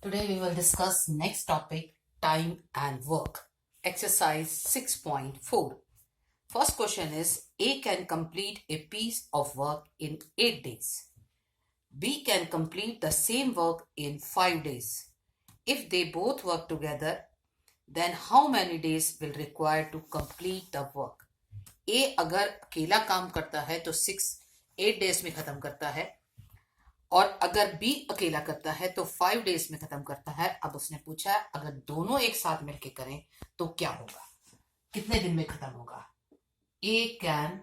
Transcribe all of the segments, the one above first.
Today we will discuss next topic, time and work. Exercise 6.4. First question is A can complete a piece of work in 8 days. B can complete the same work in 5 days. If they both work together, then how many days will require to complete the work? A अगर अकेला काम करता है तो 8 days में खत्म करता है, और अगर बी अकेला करता है तो 5 डेज में खत्म करता है। अब उसने पूछा अगर दोनों एक साथ मिलके करें तो क्या होगा, कितने दिन में खत्म होगा। ए कैन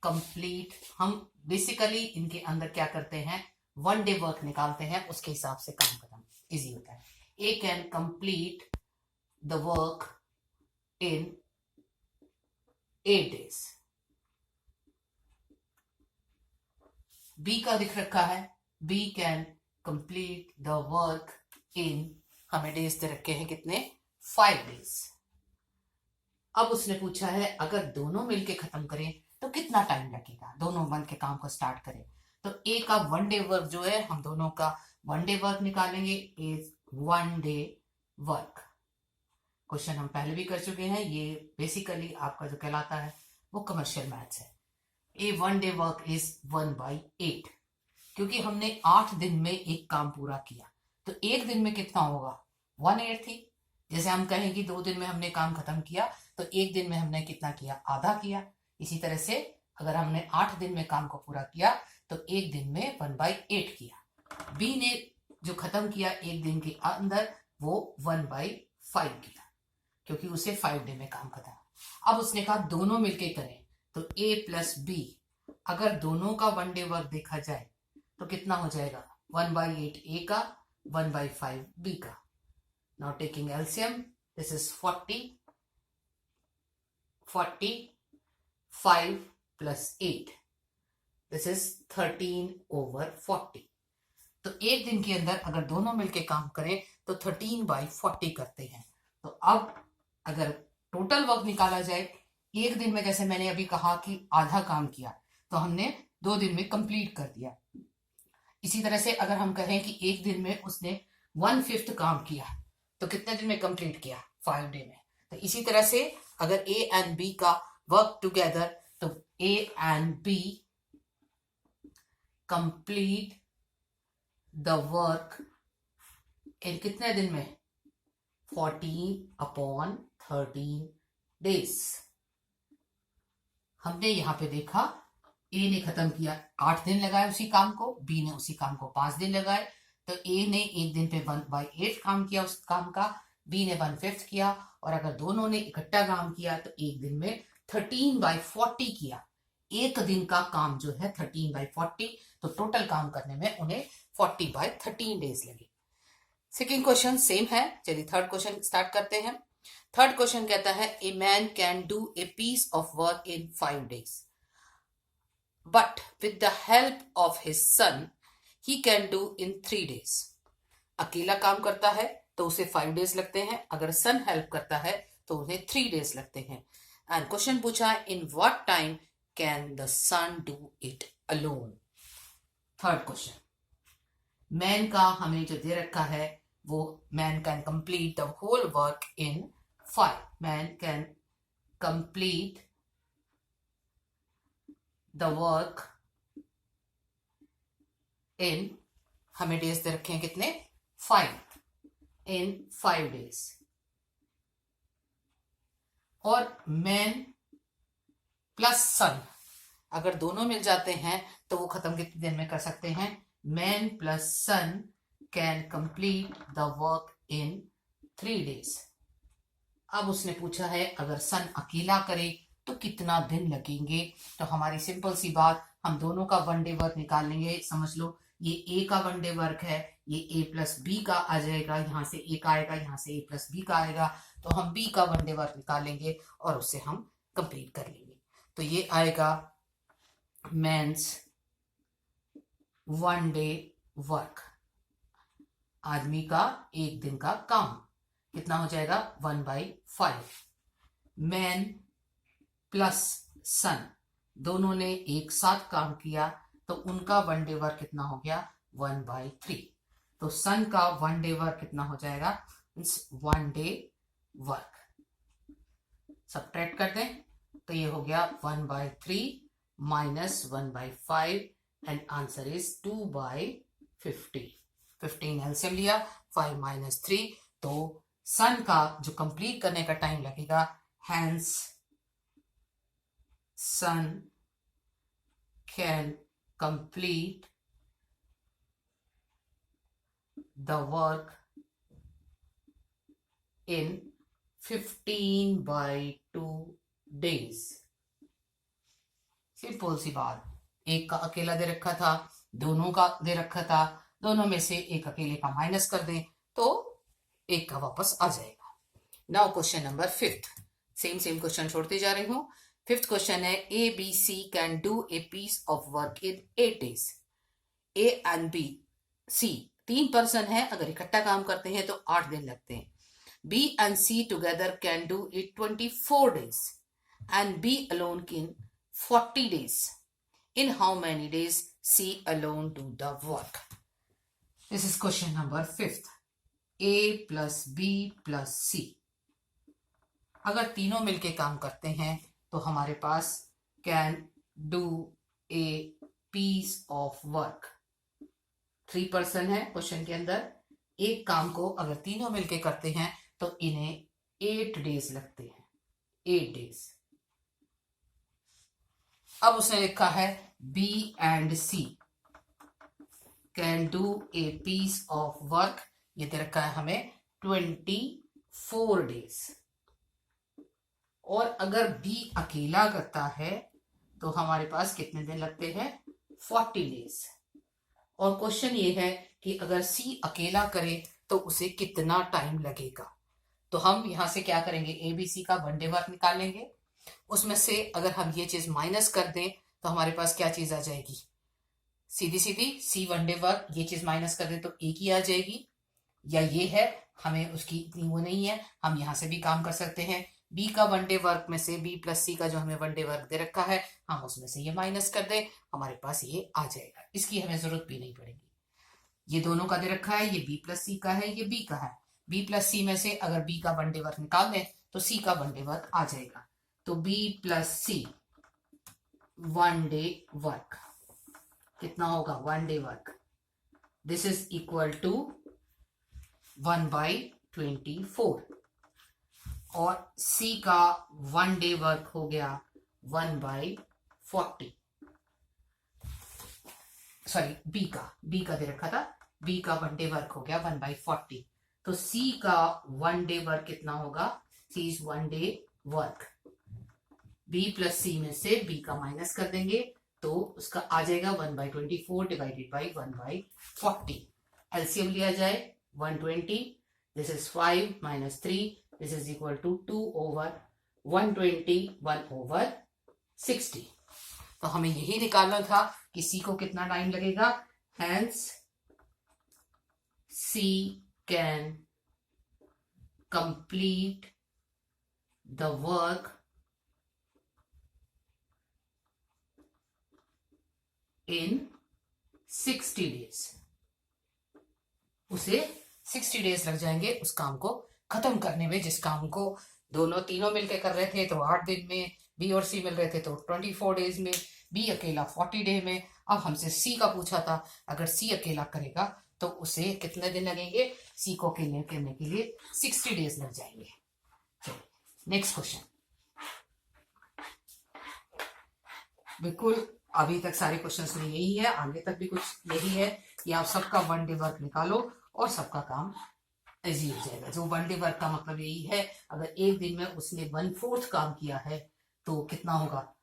कंप्लीट, हम बेसिकली इनके अंदर क्या करते हैं, 1 डे वर्क निकालते हैं, उसके हिसाब से काम खत्म इजी होता है। A can complete the work in 8 days. B का दिख रखा है, B can complete the work in, हमें डेज दे रखे हैं कितने, 5 डेज। अब उसने पूछा है अगर दोनों मिलके खत्म करें तो कितना टाइम लगेगा, दोनों मिल के काम को स्टार्ट करें। तो ए का 1 डे वर्क जो है, हम दोनों का 1 डे वर्क निकालेंगे, इज 1 डे वर्क। क्वेश्चन हम पहले भी कर चुके हैं, ये बेसिकली आपका जो कहलाता है वो कमर्शियल मैथ्स है। ए 1 डे वर्क इज 1/8, क्योंकि हमने 8 दिन में एक काम पूरा किया तो एक दिन में कितना होगा, 1/8 थी। जैसे हम कहें कि 2 दिन में हमने काम खत्म किया तो एक दिन में हमने कितना किया, आधा किया। इसी तरह से अगर हमने 8 दिन में काम को पूरा किया तो एक दिन में 1/8 किया। बी ने जो खत्म किया एक दिन के अंदर वो 1/5 किया, क्योंकि उसे 5 डे में काम खत्म। अब उसने कहा दोनों मिलके करें, तो ए प्लस बी, अगर दोनों का 1 डे वर्क देखा जाए तो कितना हो जाएगा, 1/8 ए का, 1/5 बी का। Now taking LCM, this is 40 5 plus 8, this is 13/40। तो एक दिन के अंदर अगर दोनों मिलके काम करें तो 13/40 करते हैं। तो अब अगर टोटल वर्क निकाला जाए, एक दिन में जैसे मैंने अभी कहा कि आधा काम किया तो हमने 2 दिन में कंप्लीट कर दिया। इसी तरह से अगर हम कहें कि एक दिन में उसने 1/5 काम किया तो कितने दिन में कंप्लीट किया, 5 डे में। तो इसी तरह से अगर ए एंड बी का वर्क टुगेदर तो A and B complete the work in कितने दिन में, 14/13 डेज। हमने यहाँ पे देखा ए ने खत्म किया, 8 दिन लगाए उसी काम को, बी ने उसी काम को 5 दिन लगाए। तो ए ने एक दिन पे 1/8 काम किया उस काम का, बी ने 1/5 किया, और अगर दोनों ने इकट्ठा काम किया तो एक दिन में 13/40 किया। एक दिन का काम जो है 13/40, तो टोटल काम करने में उन्हें 40/13 डेज लगे। सेकेंड क्वेश्चन सेम है, चलिए थर्ड क्वेश्चन स्टार्ट करते हैं। थर्ड क्वेश्चन कहता है a man can do a piece of work in 5 days, but with the help of his son he can do in 3 days। अकेला काम करता है तो उसे 5 days लगते हैं, अगर सन हेल्प करता है तो उन्हें 3 days लगते हैं। एंड क्वेश्चन पूछा in what time can the son do it alone. Third question, man का हमें जो दे रखा है वो man can complete the whole work in 5, man can complete the work in, हमें डेज दे रखे हैं कितने, 5, इन 5 days। और मैन प्लस सन अगर दोनों मिल जाते हैं तो वो खत्म कितने दिन में कर सकते हैं, man plus son can complete the work in 3 days। अब उसने पूछा है अगर सन अकेला करे तो कितना दिन लगेंगे। तो हमारी सिंपल सी बात, हम दोनों का 1 डे वर्क निकाल लेंगे। समझ लो ये ए का 1 डे वर्क है, ये ए प्लस बी का आ जाएगा, यहाँ से ए का आएगा, यहाँ से ए प्लस बी का आएगा, तो हम बी का 1 डे वर्क निकालेंगे और उससे हम कंप्लीट कर लेंगे। तो ये आएगा मैंस 1 डे वर्क, आदमी का एक दिन का काम कितना हो जाएगा, 1/5। मैन प्लस सन दोनों ने एक साथ काम किया तो उनका 1 डे वर्क कितना हो गया, 1/3। तो सन का 1 डे वर्क कितना हो जाएगा, मीन्स 1 डे वर्क। सबट्रैक्ट कर दें तो ये हो गया 1/3 minus 1/5 and answer is 2/50। 15 LCM लिया, 5 माइनस 3, तो सन का जो कंप्लीट करने का टाइम लगेगा, hence son can complete the work in 15/2 days। Simple सी बात, एक का अकेला दे रखा था, दोनों का दे रखा था, दोनों में से एक अकेले का माइनस कर दें तो एक का वापस आ जाएगा। Now question number 5, same question छोड़ते जा रही हूँ। 5th क्वेश्चन है, A B C can do a piece of work in 8 days। A and B C 3 person है, अगर इकट्ठा काम करते हैं तो 8 दिन लगते हैं। B and C together can do it 24 days and B alone can 40 days. In how many days C alone do the work? This is question number 5th. A plus B plus C. अगर तीनों मिलके काम करते हैं तो हमारे पास can do a piece of work। 3 person है question के अंदर, एक काम को अगर तीनों मिलके करते हैं तो इन्हें 8 डेज लगते हैं, 8 डेज। अब उसने लिखा है B and C can do a piece of work, ये दे रखा है हमें 24 डेज। और अगर B अकेला करता है तो हमारे पास कितने दिन लगते हैं, 40 डेज। और क्वेश्चन ये है कि अगर C अकेला करे तो उसे कितना टाइम लगेगा। तो हम यहां से क्या करेंगे, ABC का 1 डे वर्क निकालेंगे, उसमें से अगर हम ये चीज माइनस कर दें तो हमारे पास क्या चीज आ जाएगी, सीधी C 1 डे वर्क, ये चीज माइनस कर दें तो एक ही आ जाएगी, या ये है, हमें उसकी इतनी वो नहीं है, हम यहां से भी काम कर सकते हैं। B का 1 डे वर्क में से B प्लस C का जो हमें 1 डे वर्क दे रखा है, हम उसमें से ये माइनस कर दें, हमारे पास ये आ जाएगा, इसकी हमें जरूरत भी नहीं पड़ेगी। ये दोनों का दे रखा है, ये B प्लस C का है, ये B का है। B प्लस C में से अगर B का 1 डे वर्क निकाल दें तो C का 1 डे वर्क आ जाएगा। तो B plus C 1 day work कितना होगा, 1 day work, this is equal to 1/24। और C का 1 डे वर्क हो गया 1/40। सॉरी, B का दे रखा था, B का 1 डे वर्क हो गया 1/40। तो C का 1 डे वर्क कितना होगा, C is 1 day work. B plus C में से B का माइनस कर देंगे तो उसका आ जाएगा 1/24 डिवाइडेड बाई 1/40। एलसीएम लिया जाए 120, this is 5 minus 3, this is equal to 2/120, 1/60। तो हमें यही निकालना था कि C को कितना टाइम लगेगा, hence C can complete the work in 60 days। उसे 60 डेज लग जाएंगे उस काम को खत्म करने में, जिस काम को तीनों मिलकर कर रहे थे तो 8 दिन में, B और C मिल रहे थे तो 24 डेज में, B अकेला 40 डे में। अब हमसे C का पूछा था, अगर C अकेला करेगा तो उसे कितने दिन लगेंगे, C को अकेले करने के लिए 60 डेज लग जाएंगे। चलिए नेक्स्ट क्वेश्चन। बिल्कुल अभी तक सारे क्वेश्चंस में यही है, आगे तक भी कुछ यही है कि आप सबका 1 डे वर्क निकालो और सबका काम इजी हो जाएगा। जो 1 डे वर्क का मतलब यही है, अगर एक दिन में उसने 1/4 काम किया है तो कितना होगा,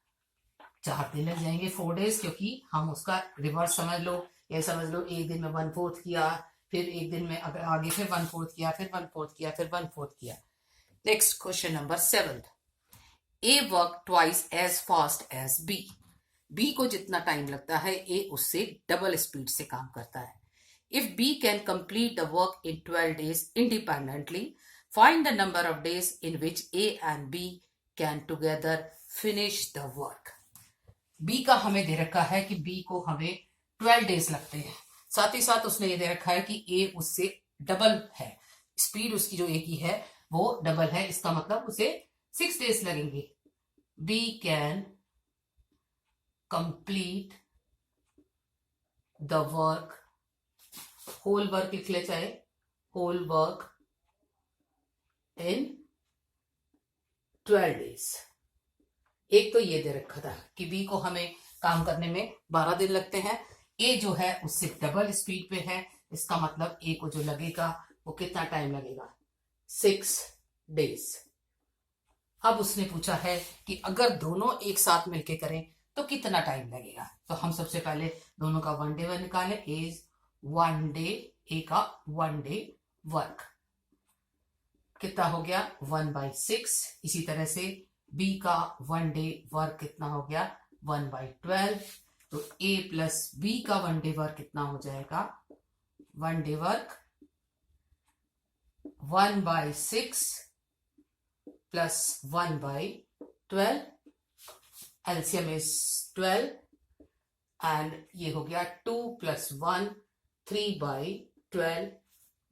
4 दिन लग जाएंगे, 4 डेज, क्योंकि हम उसका रिवर्स समझ लो, ये समझ लो एक दिन में 1/4 किया, फिर एक दिन में अगर आगे फिर 1/4 किया, फिर 1/4 किया, फिर 1/4 किया। Next question number 7, A work twice as fast as B. B को जितना टाइम लगता है ए उससे डबल स्पीड से काम करता है। If B can complete the work in 12 days independently, find the number of days in which A and B can together finish the work. B का हमें दे रखा है कि बी को हमें 12 डेज लगते हैं। साथ ही साथ उसने ये दे रखा है कि ए उससे डबल है, स्पीड उसकी जो ए की है वो डबल है, इसका मतलब उसे 6 डेज लगेंगे। B can complete the work, whole work लिख ले चाहे, होल वर्क इन 12 डेज। एक तो ये दे रखा था कि बी को हमें काम करने में 12 दिन लगते हैं, ए जो है उससे डबल स्पीड पे है, इसका मतलब ए को जो लगेगा वो कितना टाइम लगेगा, 6 डेज। अब उसने पूछा है कि अगर दोनों एक साथ मिलके करें तो कितना टाइम लगेगा। तो हम सबसे पहले दोनों का 1 डे निकाले, इज 1 डे, ए का 1 डे वर्क कितना हो गया 1/6। इसी तरह से बी का 1 डे वर्क कितना हो गया 1/12। तो ए प्लस बी का 1 डे वर्क कितना हो जाएगा, 1 day work 1/6 plus 1/12, LCM is 12 and ये हो गया 2 + 1 3/12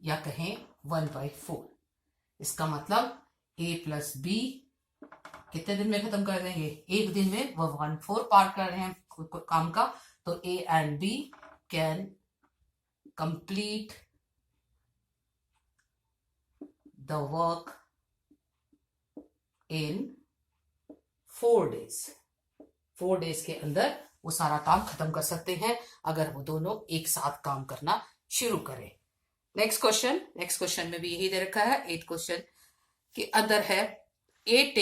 या कहें 1/4। इसका मतलब ए प्लस बी कितने दिन में खत्म कर देंगे, एक दिन में, वो 1/4 पार्ट कर रहे हैं काम का। तो A and B can complete the work in 4 days. 4 days के अंदर वो सारा काम खत्म कर सकते हैं अगर वो दोनों एक साथ काम करना शुरू करें। नेक्स्ट क्वेश्चन में भी यही दे रखा है। 8th क्वेश्चन के अंदर है A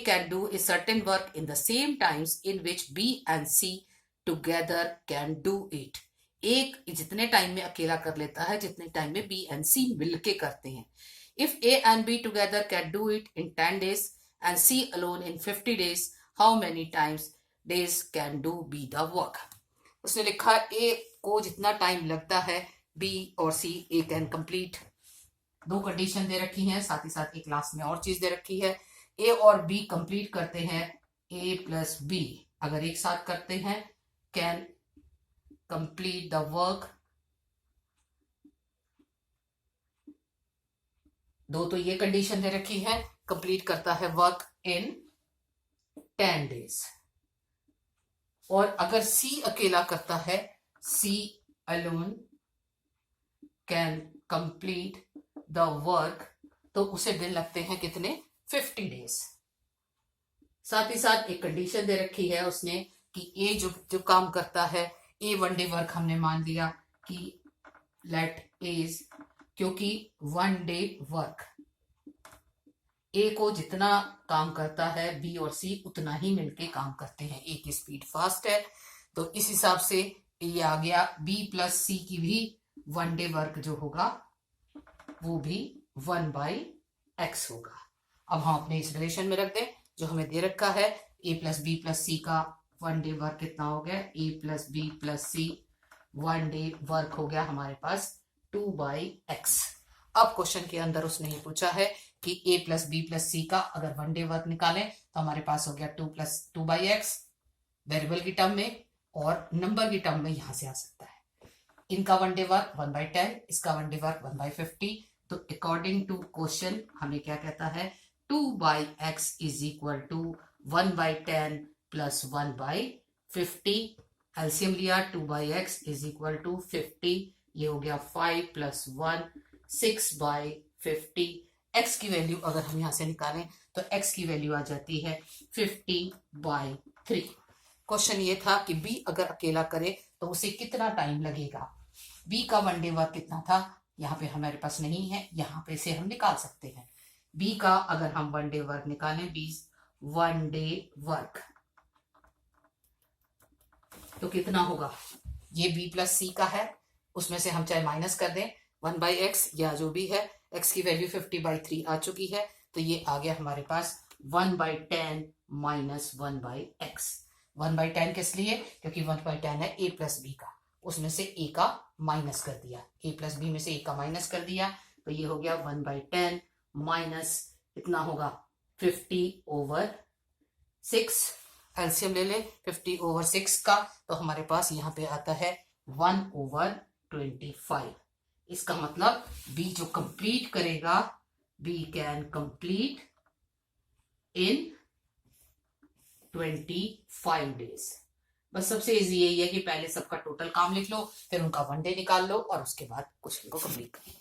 can do a certain work in the same times in which B and C together can do it। एक जितने टाइम में अकेला कर लेता है जितने टाइम में B and C मिलके करते हैं। If A and B together can do it in 10 days and C alone in 50 days, how many days can do B the work? उसने लिखा A को जितना टाइम लगता है B और C A कैन कंप्लीट। दो कंडीशन दे रखी हैं, साथ ही साथ एक लास्ट में और चीज दे रखी है। A और B कंप्लीट करते हैं, A प्लस B अगर एक साथ करते हैं कैन कंप्लीट द वर्क। दो तो ये कंडीशन दे रखी है, कंप्लीट करता है वर्क इन 10 डेज। और अगर C अकेला करता है, C alone can complete the work, तो उसे दिन लगते हैं कितने 50 डेज। साथ ही साथ एक कंडीशन दे रखी है उसने कि ए जो काम करता है, ए 1 डे वर्क हमने मान लिया कि लेट इज, क्योंकि 1 डे वर्क ए को जितना काम करता है बी और सी उतना ही मिलके काम करते हैं। ए की स्पीड फास्ट है तो इस हिसाब से ये आ गया बी प्लस सी की भी 1 डे वर्क जो होगा वो भी 1/x होगा। अब हम अपने इस रिलेशन में रख दें जो हमें दे रखा है, ए प्लस बी प्लस सी का 1 डे वर्क कितना हो गया, ए प्लस बी प्लस सी 1 डे वर्क हो गया हमारे पास 2/x। अब क्वेश्चन के अंदर उसने ये पूछा है कि ए प्लस बी प्लस सी का अगर 1 डे वर्क निकालें तो हमारे पास हो गया 2/x वेरिएबल की टर्म में, और नंबर की टर्म में यहां से आ सकता है। इनका 1 डे वर्क 1/10, इसका 1 डे वर्क 1/50। तो अकॉर्डिंग टू क्वेश्चन हमें क्या कहता है, 2/x is equal to 1/10 plus 1/50। LCM लिया, 2/x इज इक्वल टू 50, ये हो गया 5 + 1 6/50। x की वैल्यू अगर हम यहां से निकालें तो x की वैल्यू आ जाती है 50/3। क्वेश्चन ये था कि b अगर अकेला करे तो उसे कितना टाइम लगेगा। b का 1 डे वर्क कितना था, यहाँ पे हमारे पास नहीं है, यहाँ पे से हम निकाल सकते हैं। b का अगर हम 1 डे वर्क निकालें, b 1 डे वर्क तो कितना होगा, ये b प्लस c का है, उसमें से हम चाहे माइनस कर दें 1/x या जो भी है, x की वैल्यू 50/3 आ चुकी है, तो ये आ गया हमारे पास 1/10 माइनस 1/x। 1/10 किस लिए, क्योंकि 1/10 है a प्लस b का, उसमें से a का माइनस कर दिया, a प्लस b में से a का माइनस कर दिया, तो ये हो गया 1/10 माइनस कितना होगा 50/6। एलसीएम ले ले 50/6 का, तो हमारे पास यहाँ पे आता है 1/10। 25। इसका मतलब बी जो कंप्लीट करेगा, B can complete in 25 days. बस सबसे इजी यही है कि पहले सबका टोटल काम लिख लो, फिर उनका 1 डे निकाल लो और उसके बाद क्वेश्चन को कंप्लीट कर लो।